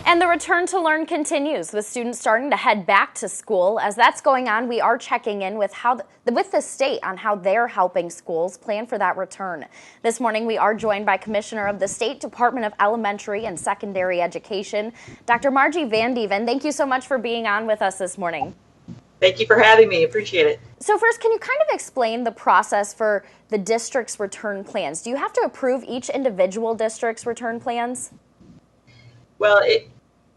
And the return to learn continues, with students starting to head back to school. As that's going on, we are checking in with the state on how they're helping schools plan for that return. This morning, we are joined by Commissioner of the State Department of Elementary and Secondary Education, Dr. Margie Vandeven. Thank you so much for being on with us this morning. Thank you for having me. Appreciate it. So first, can you kind of explain the process for the district's return plans? Do you have to approve each individual district's return plans? Well,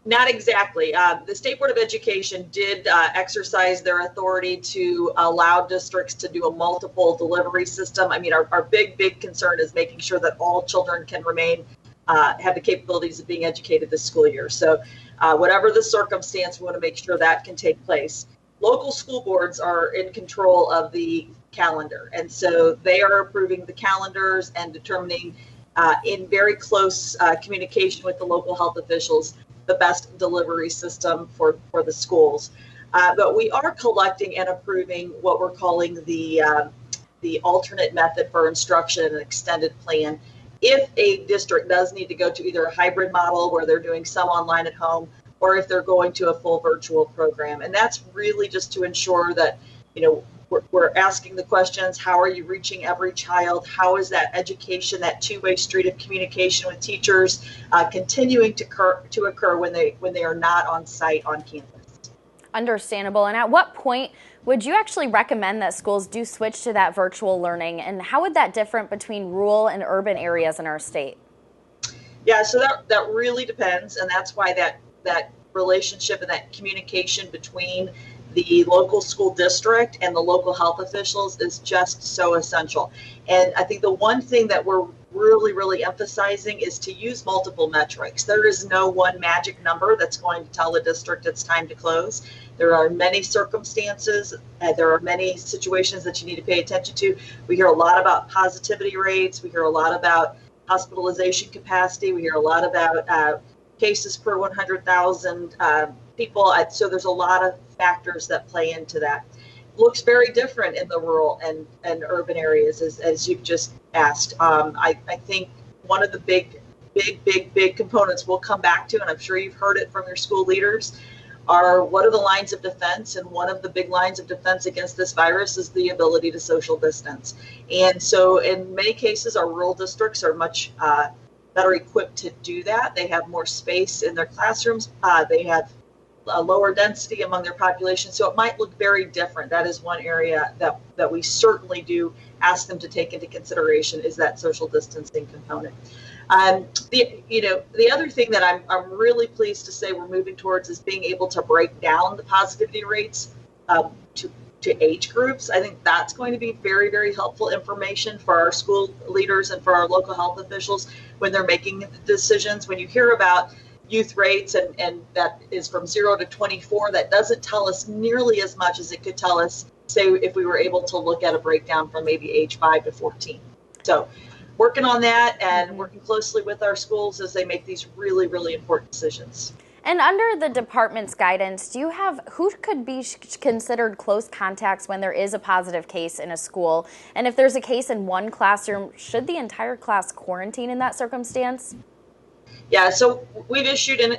not exactly. The State Board of Education did exercise their authority to allow districts to do a multiple delivery system. I mean, our big concern is making sure that all children can have the capabilities of being educated this school year. So whatever the circumstance, we want to make sure that can take place. Local school boards are in control of the calendar, and so they are approving the calendars and determining in very close communication with the local health officials the best delivery system for the schools. But we are collecting and approving what we're calling the alternate method for instruction and extended plan. If a district does need to go to either a hybrid model where they're doing some online at home, or if they're going to a full virtual program. And that's really just to ensure that, we're asking the questions, how are you reaching every child? How is that education, that two-way street of communication with teachers continuing to occur when they are not on site on campus? Understandable. And at what point would you actually recommend that schools do switch to that virtual learning? And how would that differ between rural and urban areas in our state? Yeah, so that really depends. And that's why that relationship and that communication between the local school district and the local health officials is just so essential. And I think the one thing that we're really emphasizing is to use multiple metrics. There is no one magic number that's going to tell the district it's time to close. There are many circumstances, there are many situations that you need to pay attention to. We hear a lot about positivity rates. We hear a lot about hospitalization capacity. We hear a lot about cases per 100,000 people. So there's a lot of factors that play into that. Looks very different in the rural and urban areas, as you've just asked. I think one of the big components we'll come back to, and I'm sure you've heard it from your school leaders, are what are the lines of defense? And one of the big lines of defense against this virus is the ability to social distance. And so in many cases, our rural districts are much better equipped to do that. They have more space in their classrooms. They have a lower density among their population. So it might look very different. That is one area that we certainly do ask them to take into consideration, is that social distancing component. The other thing that I'm really pleased to say we're moving towards is being able to break down the positivity rates to age groups. I think that's going to be very helpful information for our school leaders and for our local health officials when they're making decisions. When you hear about youth rates and that is from 0 to 24, that doesn't tell us nearly as much as it could tell us, say, if we were able to look at a breakdown from maybe age 5 to 14. So working on that and working closely with our schools as they make these really important decisions. And under the department's guidance, do you have who could be considered close contacts when there is a positive case in a school? And if there's a case in one classroom, should the entire class quarantine in that circumstance? Yeah, so we've issued in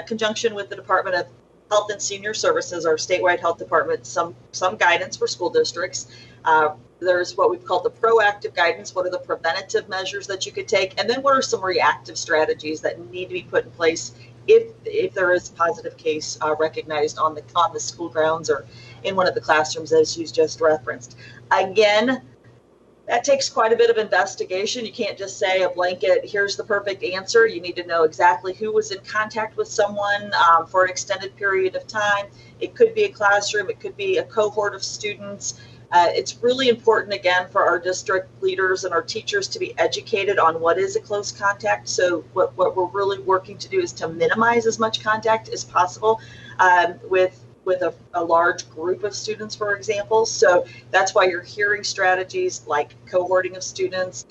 conjunction with the Department of Health and Senior Services, our statewide health department, some guidance for school districts. There's what we've called the proactive guidance. What are the preventative measures that you could take? And then what are some reactive strategies that need to be put in place if there is a positive case recognized on the school grounds or in one of the classrooms, as you just referenced. Again, that takes quite a bit of investigation. You can't just say a blanket, here's the perfect answer. You need to know exactly who was in contact with someone for an extended period of time. It could be a classroom, it could be a cohort of students. It's really important, again, for our district leaders and our teachers to be educated on what is a close contact. So what we're really working to do is to minimize as much contact as possible with a large group of students, for example. So that's why you're hearing strategies like cohorting of students,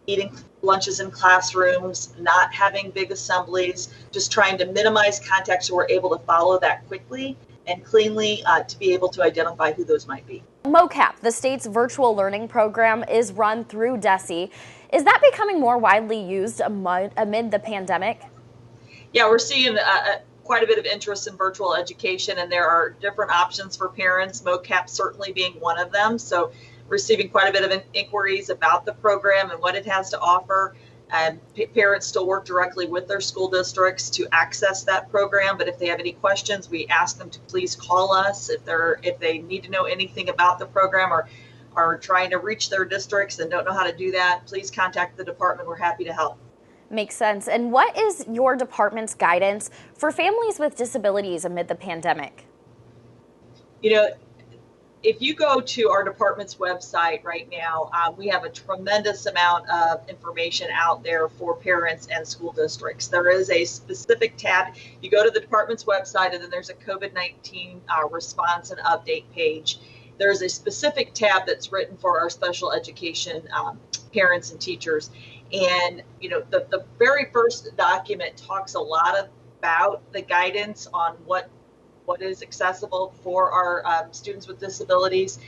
eating lunches in classrooms, not having big assemblies, just trying to minimize contact so we're able to follow that quickly and cleanly to be able to identify who those might be. MOCAP, the state's virtual learning program, is run through DESE. Is that becoming more widely used amid the pandemic? Yeah, we're seeing quite a bit of interest in virtual education, and there are different options for parents, MOCAP certainly being one of them. So receiving quite a bit of inquiries about the program and what it has to offer. And parents still work directly with their school districts to access that program. But if they have any questions, we ask them to please call us if they need to know anything about the program or are trying to reach their districts and don't know how to do that. Please contact the department. We're happy to help. Makes sense. And what is your department's guidance for families with disabilities amid the pandemic? You know, if you go to our department's website right now, we have a tremendous amount of information out there for parents and school districts. There is a specific tab. You go to the department's website, and then there's a COVID-19 response and update page. There's a specific tab that's written for our special education parents and teachers. And, you know, the very first document talks a lot about the guidance on what is accessible for our students with disabilities.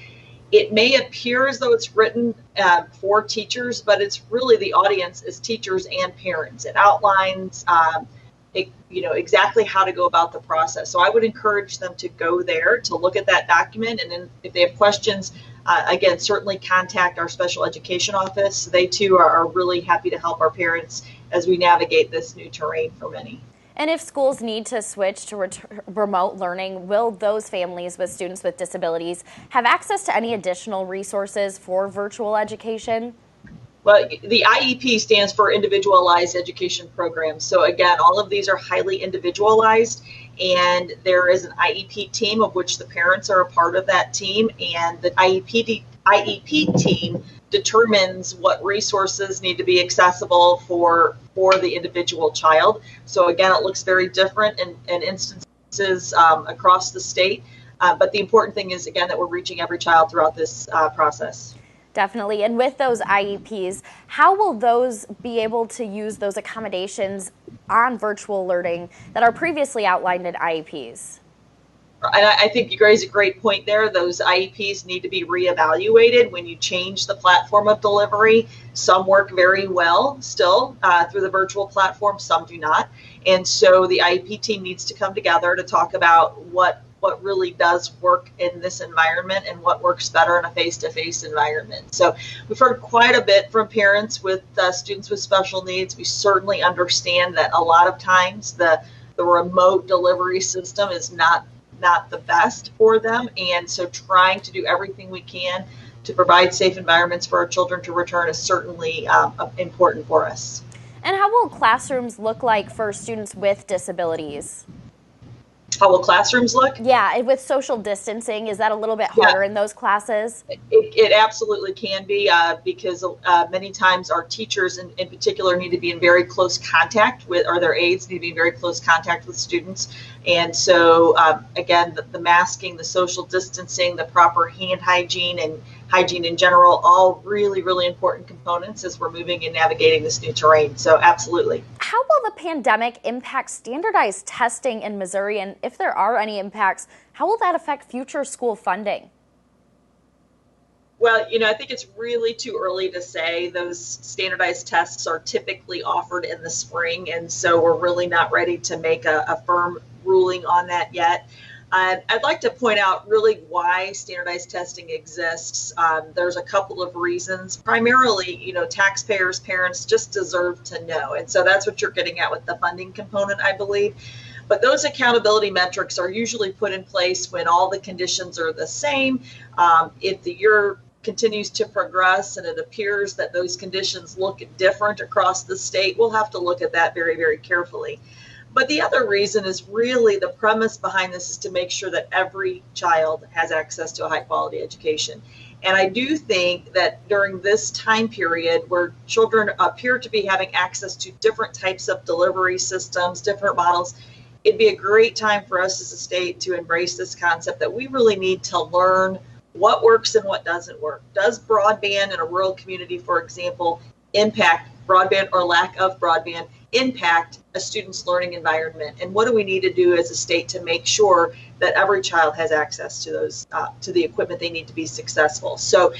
It may appear as though it's written for teachers, but it's really the audience is teachers and parents. It outlines, exactly how to go about the process. So I would encourage them to go there to look at that document. And then if they have questions, again, certainly contact our special education office. They too are really happy to help our parents as we navigate this new terrain for many. And if schools need to switch to remote learning, will those families with students with disabilities have access to any additional resources for virtual education? Well, the IEP stands for Individualized Education Programs. So again, all of these are highly individualized, and there is an IEP team of which the parents are a part of that team, and the IEP team determines what resources need to be accessible for the individual child. So again, it looks very different in instances across the state, but the important thing is, again, that we're reaching every child throughout this process. Definitely. And with those IEPs, how will those be able to use those accommodations on virtual learning that are previously outlined in IEPs? And I think you raise a great point there. Those IEPs need to be reevaluated when you change the platform of delivery. Some work very well still through the virtual platform, some do not. And so the IEP team needs to come together to talk about what really does work in this environment and what works better in a face-to-face environment. So we've heard quite a bit from parents with students with special needs. We certainly understand that a lot of times the remote delivery system is not the best for them. And so trying to do everything we can to provide safe environments for our children to return is certainly important for us. And how will classrooms look like for students with disabilities? How will classrooms look? Yeah, with social distancing, is that a little bit harder in those classes? It absolutely can be because many times our teachers in particular need to be in very close contact with, or their aides need to be in very close contact with students. And so, again, the masking, the social distancing, the proper hand hygiene and hygiene in general, all really, really important components as we're moving and navigating this new terrain. So absolutely. How will the pandemic impact standardized testing in Missouri? And if there are any impacts, how will that affect future school funding? Well, I think it's really too early to say. Those standardized tests are typically offered in the spring, and so we're really not ready to make a firm ruling on that yet. I'd like to point out really why standardized testing exists. There's a couple of reasons. Primarily, taxpayers, parents just deserve to know. And so that's what you're getting at with the funding component, I believe. But those accountability metrics are usually put in place when all the conditions are the same. If the year continues to progress and it appears that those conditions look different across the state, we'll have to look at that very, very carefully. But the other reason is really the premise behind this is to make sure that every child has access to a high quality education. And I do think that during this time period where children appear to be having access to different types of delivery systems, different models, it'd be a great time for us as a state to embrace this concept that we really need to learn what works and what doesn't work. Does broadband in a rural community, for example, impact broadband or lack of broadband impact a student's learning environment? And what do we need to do as a state to make sure that every child has access to those to the equipment they need to be successful? So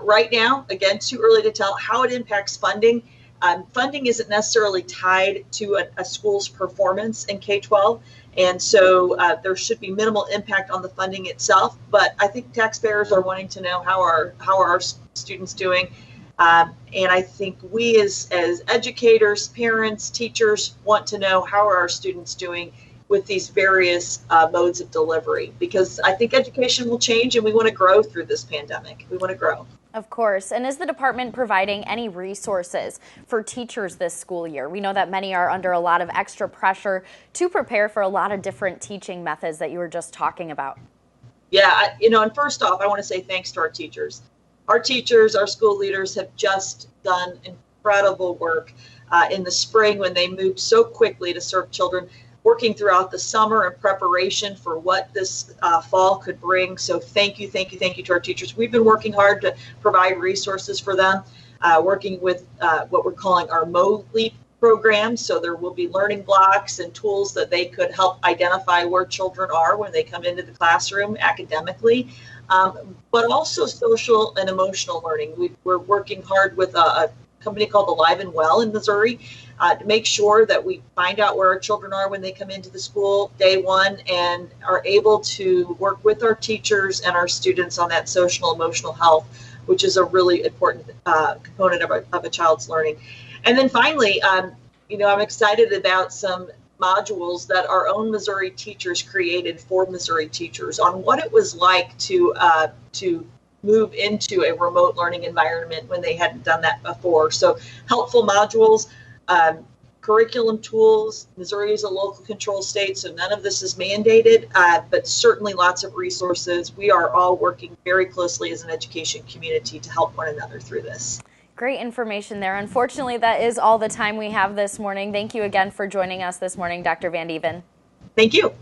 right now, again, too early to tell how it impacts funding. Funding isn't necessarily tied to a school's performance in K-12, and so there should be minimal impact on the funding itself. But I think taxpayers are wanting to know how are our students doing, and I think we as educators, parents, teachers want to know how are our students doing with these various modes of delivery, because I think education will change and we want to grow through this pandemic. We want to grow. Of course. And is the department providing any resources for teachers this school year? We know that many are under a lot of extra pressure to prepare for a lot of different teaching methods that you were just talking about. Yeah, and first off, I want to say thanks to our teachers. Our teachers, our school leaders have just done incredible work in the spring when they moved so quickly to serve children, working throughout the summer in preparation for what this fall could bring. So thank you to our teachers. We've been working hard to provide resources for them, working with what we're calling our MoLeap program. So there will be learning blocks and tools that they could help identify where children are when they come into the classroom academically, but also social and emotional learning. We're working hard with a company called Alive and Well in Missouri to make sure that we find out where our children are when they come into the school day one and are able to work with our teachers and our students on that social emotional health, which is a really important component of a child's learning. And then finally, I'm excited about some modules that our own Missouri teachers created for Missouri teachers on what it was like to move into a remote learning environment when they hadn't done that before. So helpful modules, curriculum tools. Missouri is a local control state, so none of this is mandated, but certainly lots of resources. We are all working very closely as an education community to help one another through this. Great information there. Unfortunately, that is all the time we have this morning. Thank you again for joining us this morning, Dr. Vandeven. Thank you.